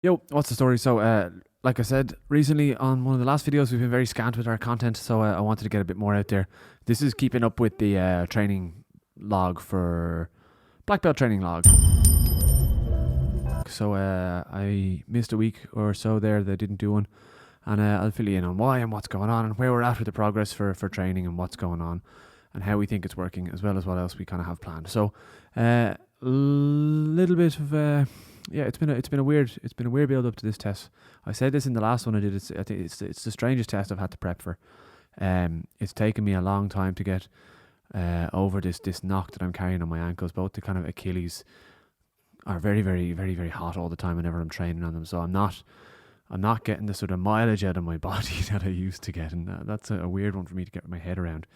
Yo, what's the story? So, like I said recently on one of the last videos, we've been very scant with our content, so I wanted to get a bit more out there. This is keeping up with the training log for black belt training log. So, I missed a week or so there that I didn't do one, and I'll fill you in on why and what's going on and where we're at with the progress for training and what's going on and how we think it's working, as well as what else we kind of have planned. So, little bit of yeah, it's been a weird build up to this test. I said this in the last one I did. I think it's the strangest test I've had to prep for. It's taken me a long time to get over this knock that I'm carrying on my ankles. Both the kind of Achilles are very, very, very, very hot all the time whenever I'm training on them. So I'm not getting the sort of mileage out of my body that I used to get, and that's a weird one for me to get my head around.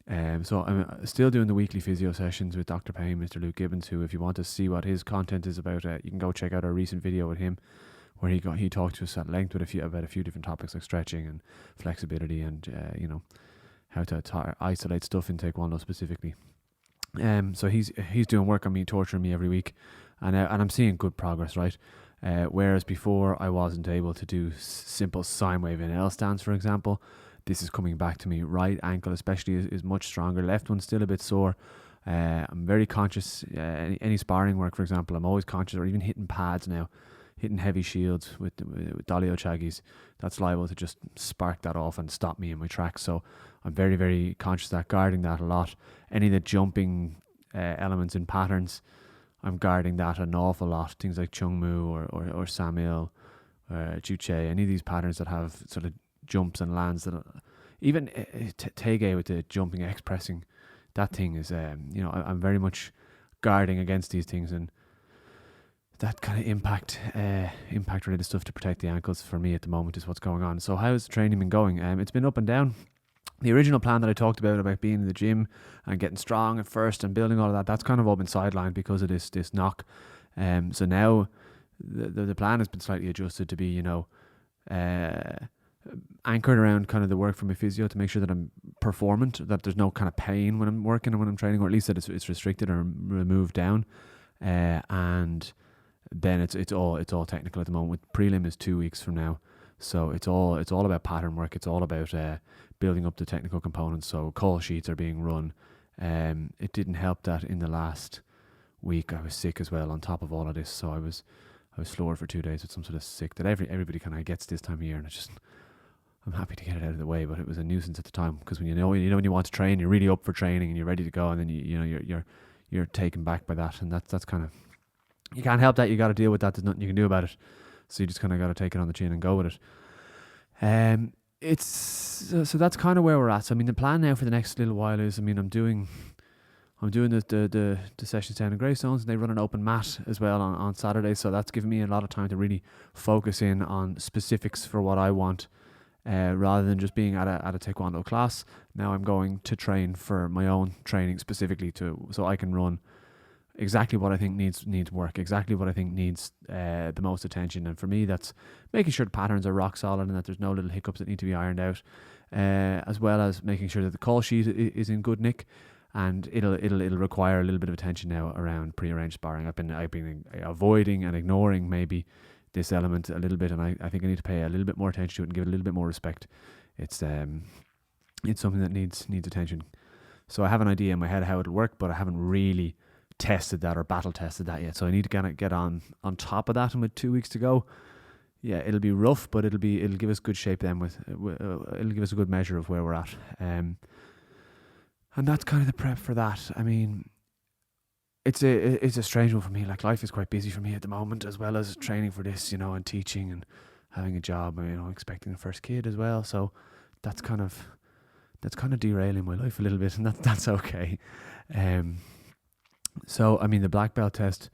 So I'm still doing the weekly physio sessions with Dr. Payne, Mr. Luke Gibbons, who, if you want to see what his content is about, you can go check out our recent video with him, where he talked to us at length with about a few different topics like stretching and flexibility and how to isolate stuff in Taekwondo specifically. So he's doing work on me, torturing me every week, and I'm seeing good progress, right? Whereas before I wasn't able to do simple sine wave in L stance, for example. This is coming back to me. Right ankle especially is much stronger. Left one's still a bit sore. I'm very conscious. Any sparring work, for example, I'm always conscious, or even hitting pads now, hitting heavy shields with Dolly Ochagis. That's liable to just spark that off and stop me in my tracks. So I'm very, very conscious of that, guarding that a lot. Any of the jumping elements in patterns, I'm guarding that an awful lot. Things like Chung Mu or Samil, Juche, any of these patterns that have sort of jumps and lands that even Tege with the jumping X pressing, that thing is I'm very much guarding against these things, and that kind of impact related stuff to protect the ankles for me at the moment is what's going on. So how's the training been going? It's been up and down. The original plan that I talked about being in the gym and getting strong at first and building all of that, that's kind of all been sidelined because of this knock. So now the plan has been slightly adjusted to be, anchored around kind of the work from my physio to make sure that I'm performant, that there's no kind of pain when I'm working and when I'm training, or at least that it's restricted or removed down. And then it's all technical at the moment. With prelim is 2 weeks from now, so it's all about pattern work. It's all about building up the technical components. So call sheets are being run. It didn't help that in the last week I was sick as well on top of all of this, so I was floored for 2 days with some sort of sick that everybody kind of gets this time of year, and I'm happy to get it out of the way, but it was a nuisance at the time, because when when you want to train, you're really up for training and you're ready to go, and then you're taken back by that, and that's kind of, you can't help that. You got to deal with that. There's nothing you can do about it, so you just kind of got to take it on the chin and go with it. It's so that's kind of where we're at. So I mean, the plan now for the next little while is, I'm doing the sessions down in Greystones, and they run an open mat as well on Saturday, so that's given me a lot of time to really focus in on specifics for what I want. Rather than just being at a Taekwondo class, now I'm going to train for my own training specifically, so I can run exactly what I think needs work, exactly what I think needs the most attention. And for me, that's making sure the patterns are rock solid and that there's no little hiccups that need to be ironed out, as well as making sure that the call sheet is in good nick. And it'll require a little bit of attention now around prearranged sparring. I've been avoiding and ignoring maybe this element a little bit, and I think I need to pay a little bit more attention to it and give it a little bit more respect. It's something that needs attention. So I have an idea in my head how it'll work, but I haven't really tested that or battle tested that yet. So I need to kind of get on top of that. And with 2 weeks to go, yeah, it'll be rough, but it'll give us good shape then. It'll give us a good measure of where we're at. And that's kind of the prep for that. I mean, it's a strange one for me. Like, life is quite busy for me at the moment, as well as training for this, and teaching and having a job, and expecting a first kid as well. So that's kind of derailing my life a little bit, and that's okay. So I mean, the black belt test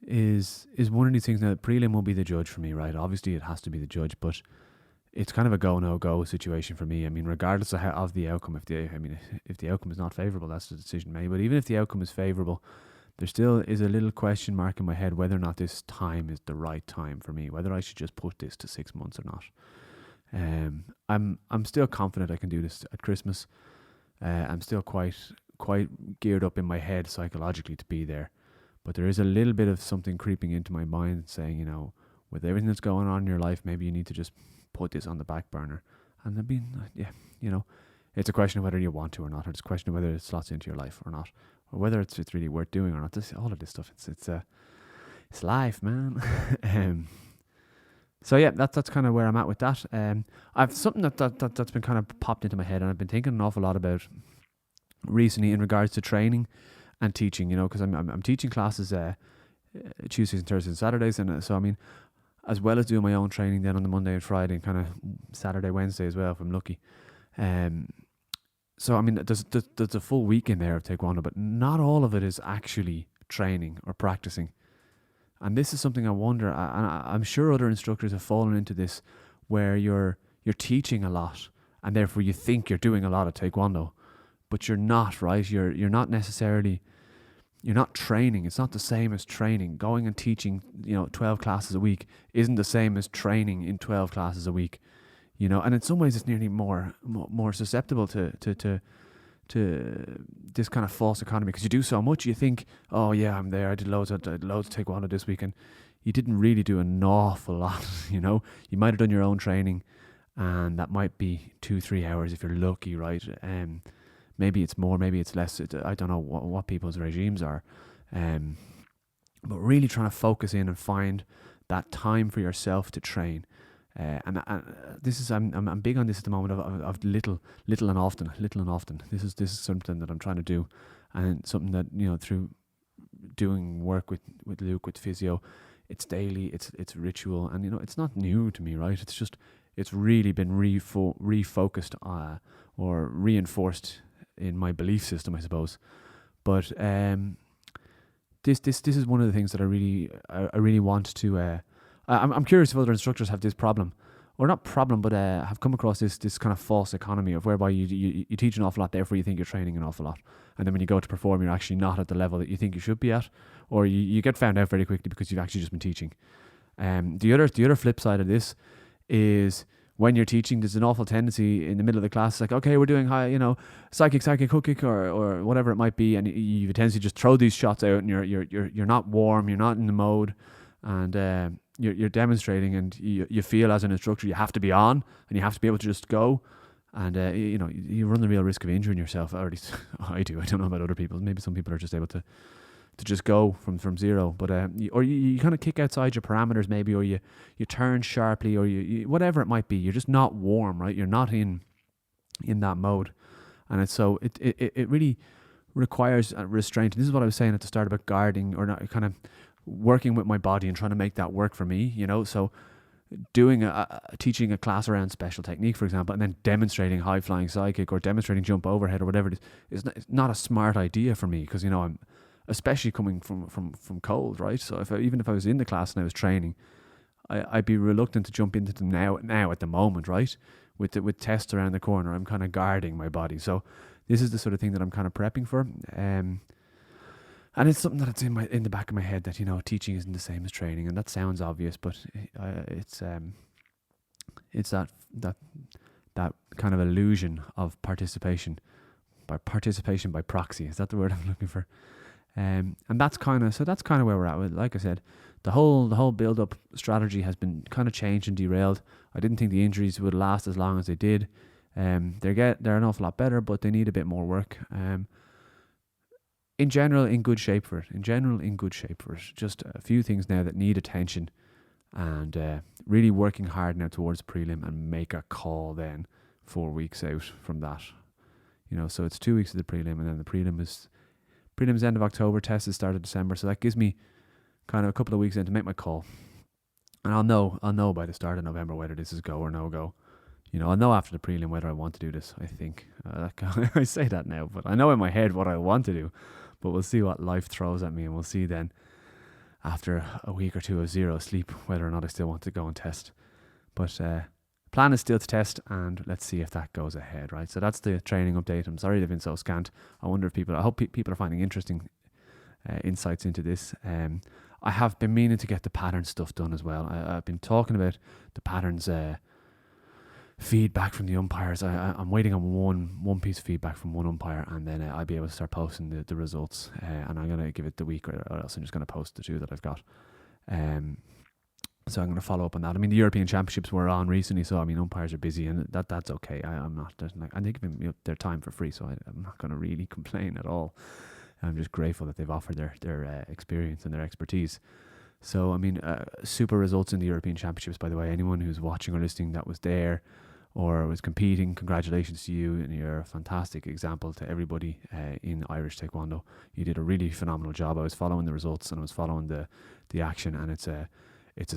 is one of these things. Now, the prelim will be the judge for me, right? Obviously, it has to be the judge, but it's kind of a go no go situation for me. I mean, regardless of the outcome, if the outcome is not favourable, that's the decision made. But even if the outcome is favourable, there still is a little question mark in my head whether or not this time is the right time for me, whether I should just put this to 6 months or not. I'm still confident I can do this at Christmas. I'm still quite geared up in my head psychologically to be there, but there is a little bit of something creeping into my mind saying, with everything that's going on in your life, maybe you need to just put this on the back burner. And I mean, it's a question of whether you want to or not, or it's a question of whether it slots into your life or not, or whether it's really worth doing or not. All of this stuff, it's life, man. So yeah, that's kind of where I'm at with that. I've something that's been kind of popped into my head, and I've been thinking an awful lot about recently in regards to training and teaching. Because I'm teaching classes Tuesdays and Thursdays and Saturdays, and so I mean, as well as doing my own training then on the Monday and Friday, and kind of Saturday, Wednesday as well if I'm lucky. So I mean, there's a full week in there of Taekwondo, but not all of it is actually training or practicing. And this is something I wonder, I'm sure other instructors have fallen into this, where you're teaching a lot, and therefore you think you're doing a lot of Taekwondo, but you're not, right? You're not necessarily, you're not training. It's not the same as training. Going and teaching, 12 classes a week isn't the same as training in 12 classes a week, and in some ways it's nearly more susceptible to this kind of false economy, because you do so much. You think, oh yeah, I'm there, I did loads of Taekwondo this week, and you didn't really do an awful lot. You might have done your own training, and that might be 2-3 hours if you're lucky, right? Maybe it's more, maybe it's less. I don't know what people's regimes are, but really trying to focus in and find that time for yourself to train. And this is, I'm big on this at the moment of little and often. This is something that I'm trying to do, and something that through doing work with Luke, with physio, it's daily, it's ritual, and it's not new to me, right? It's just, it's really been refocused or reinforced in my belief system, I suppose. But this is one of the things that I really want to. I'm curious if other instructors have this problem, or not problem, but have come across this kind of false economy of whereby you teach an awful lot, therefore you think you're training an awful lot, and then when you go to perform, you're actually not at the level that you think you should be at, or you get found out very quickly because you've actually just been teaching. The other flip side of this is, when you're teaching, there's an awful tendency in the middle of the class, like, okay, we're doing high, psychic, hook kick, or whatever it might be, and you have a tendency to just throw these shots out, and you're not warm, you're not in the mode, and you're demonstrating, and you feel as an instructor you have to be on, and you have to be able to just go, and you run the real risk of injuring yourself, or at least I do. I don't know about other people. Maybe some people are just able to just go from zero, but you kind of kick outside your parameters maybe, or you turn sharply, or you whatever it might be. You're just not warm, right? You're not in that mode, and it really requires restraint. And this is what I was saying at the start about guarding, or not, kind of working with my body and trying to make that work for me. So doing teaching a class around special technique, for example, and then demonstrating high flying side kick or demonstrating jump overhead or whatever it is not a smart idea for me, because I'm especially coming from cold, right? So even if I was in the class and I was training, I'd be reluctant to jump into them now at the moment, right? With tests around the corner, I'm kind of guarding my body. So this is the sort of thing that I'm kind of prepping for. And it's something that's in the back of my head, that teaching isn't the same as training, and that sounds obvious, but it's that kind of illusion of participation by proxy. Is that the word I'm looking for? And that's kind of where we're at with. Like I said, the whole build up strategy has been kind of changed and derailed. I didn't think the injuries would last as long as they did. They're an awful lot better, but they need a bit more work. In general, in good shape for it. Just a few things now that need attention, and really working hard now towards prelim, and make a call then 4 weeks out from that. So it's 2 weeks of the prelim, and then the prelim's end of October, test is start of December. So that gives me kind of a couple of weeks in to make my call, and I'll know by the start of November whether this is go or no go. I'll know after the prelim whether I want to do this. I think I say that now, but I know in my head what I want to do. But we'll see what life throws at me, and we'll see then, after a week or two of zero sleep, whether or not I still want to go and test. But plan is still to test, and let's see if that goes ahead, right? So that's the training update. I'm sorry they've been so scant. I hope people are finding interesting insights into this. I have been meaning to get the pattern stuff done as well. I've been talking about the patterns feedback from the umpires. I'm waiting on one piece of feedback from one umpire, and then I'll be able to start posting the results, and I'm going to give it the week, or else I'm just going to post the two that I've got. So I'm going to follow up on that. I mean, the European Championships were on recently, so I mean, umpires are busy, and that's okay. I'm not like, and they give them their time for free, so I'm not going to really complain at all. I'm just grateful that they've offered their experience and their expertise. So I mean, super results in the European Championships. By the way, anyone who's watching or listening that was there or was competing, congratulations to you, and you're a fantastic example to everybody in Irish Taekwondo. You did a really phenomenal job. I was following the results and I was following the action, and it's a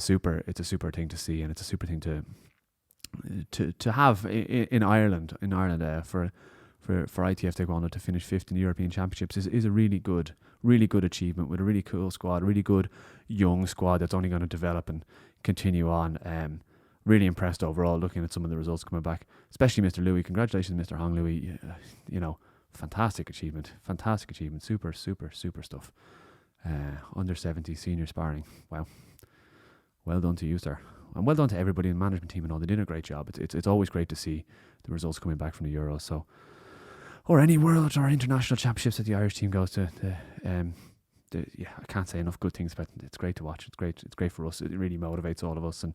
super thing to see, and it's a super thing to have in Ireland for ITF Taekwondo to finish fifth in the European Championships is a really good achievement, with a really cool squad, a really good young squad that's only going to develop and continue on. Really impressed overall looking at some of the results coming back, especially Mr. Louis. Congratulations, Mr. Hong Louis. Fantastic achievement. Super stuff. Under 70 senior sparring. Wow. Well done to you, sir. And well done to everybody in the management team and all. They did a great job. It's always great to see the results coming back from the Euros. So, or any world or international championships that the Irish team goes to. I can't say enough good things about it. It's great to watch. It's great for us. It really motivates all of us, and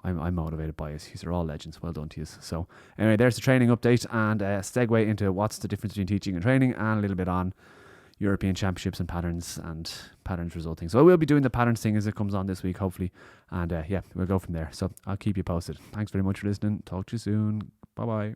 I'm motivated by it. These are all legends. Well done to you. So anyway, there's the training update, and segue into what's the difference between teaching and training, and a little bit on European Championships and patterns resulting. So I will be doing the patterns thing as it comes on this week, hopefully, and we'll go from there. So I'll keep you posted. Thanks very much for listening. Talk to you soon. Bye bye.